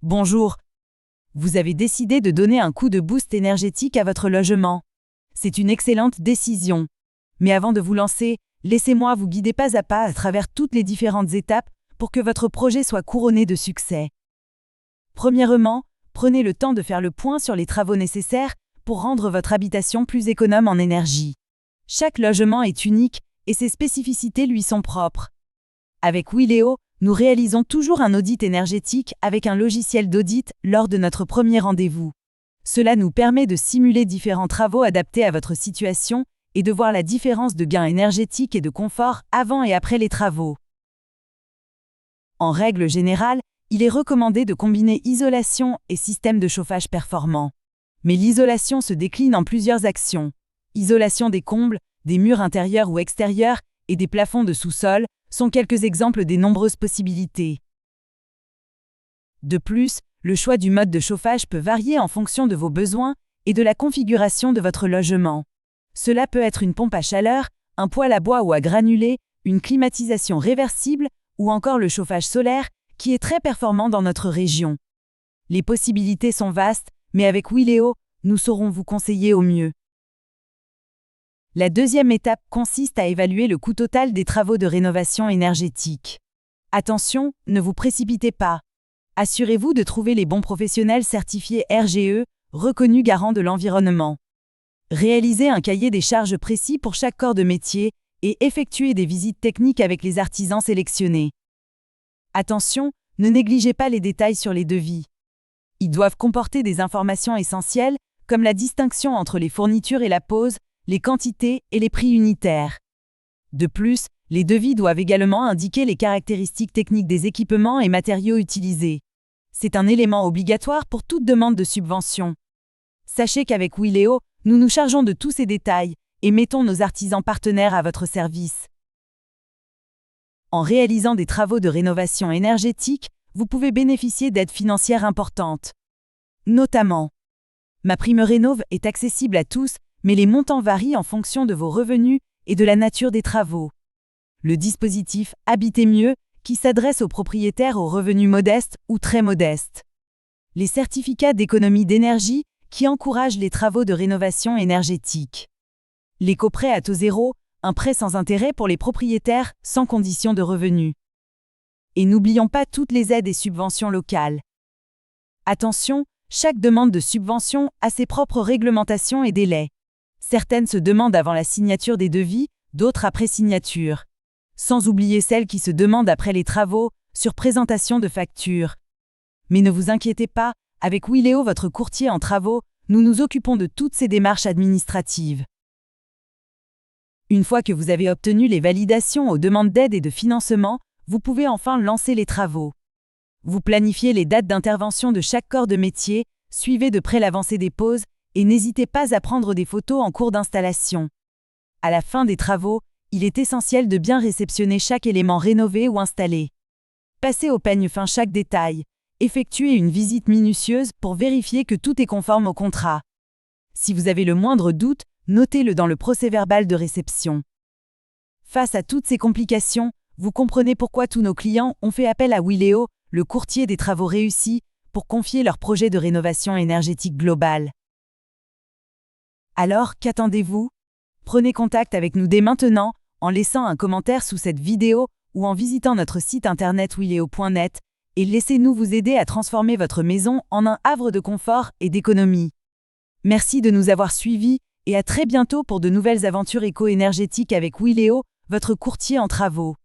Bonjour. Vous avez décidé de donner un coup de boost énergétique à votre logement. C'est une excellente décision. Mais avant de vous lancer, laissez-moi vous guider pas à pas à travers toutes les différentes étapes pour que votre projet soit couronné de succès. Premièrement, prenez le temps de faire le point sur les travaux nécessaires pour rendre votre habitation plus économe en énergie. Chaque logement est unique et ses spécificités lui sont propres. Avec Willeo, nous réalisons toujours un audit énergétique avec un logiciel d'audit lors de notre premier rendez-vous. Cela nous permet de simuler différents travaux adaptés à votre situation et de voir la différence de gain énergétique et de confort avant et après les travaux. En règle générale, il est recommandé de combiner isolation et système de chauffage performant. Mais l'isolation se décline en plusieurs actions. Isolation des combles, des murs intérieurs ou extérieurs et des plafonds de sous-sol sont quelques exemples des nombreuses possibilités. De plus, le choix du mode de chauffage peut varier en fonction de vos besoins et de la configuration de votre logement. Cela peut être une pompe à chaleur, un poêle à bois ou à granulés, une climatisation réversible ou encore le chauffage solaire qui est très performant dans notre région. Les possibilités sont vastes, mais avec Willeo, nous saurons vous conseiller au mieux. La deuxième étape consiste à évaluer le coût total des travaux de rénovation énergétique. Attention, ne vous précipitez pas. Assurez-vous de trouver les bons professionnels certifiés RGE, reconnus garants de l'environnement. Réalisez un cahier des charges précis pour chaque corps de métier et effectuez des visites techniques avec les artisans sélectionnés. Attention, ne négligez pas les détails sur les devis. Ils doivent comporter des informations essentielles, comme la distinction entre les fournitures et la pose, les quantités et les prix unitaires. De plus, les devis doivent également indiquer les caractéristiques techniques des équipements et matériaux utilisés. C'est un élément obligatoire pour toute demande de subvention. Sachez qu'avec Willeo, nous nous chargeons de tous ces détails et mettons nos artisans partenaires à votre service. En réalisant des travaux de rénovation énergétique, vous pouvez bénéficier d'aides financières importantes. Notamment, MaPrimeRénov' est accessible à tous, mais les montants varient en fonction de vos revenus et de la nature des travaux. Le dispositif Habiter mieux, qui s'adresse aux propriétaires aux revenus modestes ou très modestes. Les certificats d'économie d'énergie, qui encouragent les travaux de rénovation énergétique. L'éco-prêt à taux zéro, un prêt sans intérêt pour les propriétaires sans condition de revenus. Et n'oublions pas toutes les aides et subventions locales. Attention, chaque demande de subvention a ses propres réglementations et délais. Certaines se demandent avant la signature des devis, d'autres après signature. Sans oublier celles qui se demandent après les travaux, sur présentation de factures. Mais ne vous inquiétez pas, avec Willeo, votre courtier en travaux, nous nous occupons de toutes ces démarches administratives. Une fois que vous avez obtenu les validations aux demandes d'aide et de financement, vous pouvez enfin lancer les travaux. Vous planifiez les dates d'intervention de chaque corps de métier, suivez de près l'avancée des pauses et n'hésitez pas à prendre des photos en cours d'installation. À la fin des travaux, il est essentiel de bien réceptionner chaque élément rénové ou installé. Passez au peigne fin chaque détail. Effectuez une visite minutieuse pour vérifier que tout est conforme au contrat. Si vous avez le moindre doute, notez-le dans le procès-verbal de réception. Face à toutes ces complications, vous comprenez pourquoi tous nos clients ont fait appel à Willeo, le courtier des travaux réussis, pour confier leur projet de rénovation énergétique globale. Alors, qu'attendez-vous? Prenez contact avec nous dès maintenant en laissant un commentaire sous cette vidéo ou en visitant notre site internet willeo.net et laissez-nous vous aider à transformer votre maison en un havre de confort et d'économie. Merci de nous avoir suivis et à très bientôt pour de nouvelles aventures éco-énergétiques avec Willeo, votre courtier en travaux.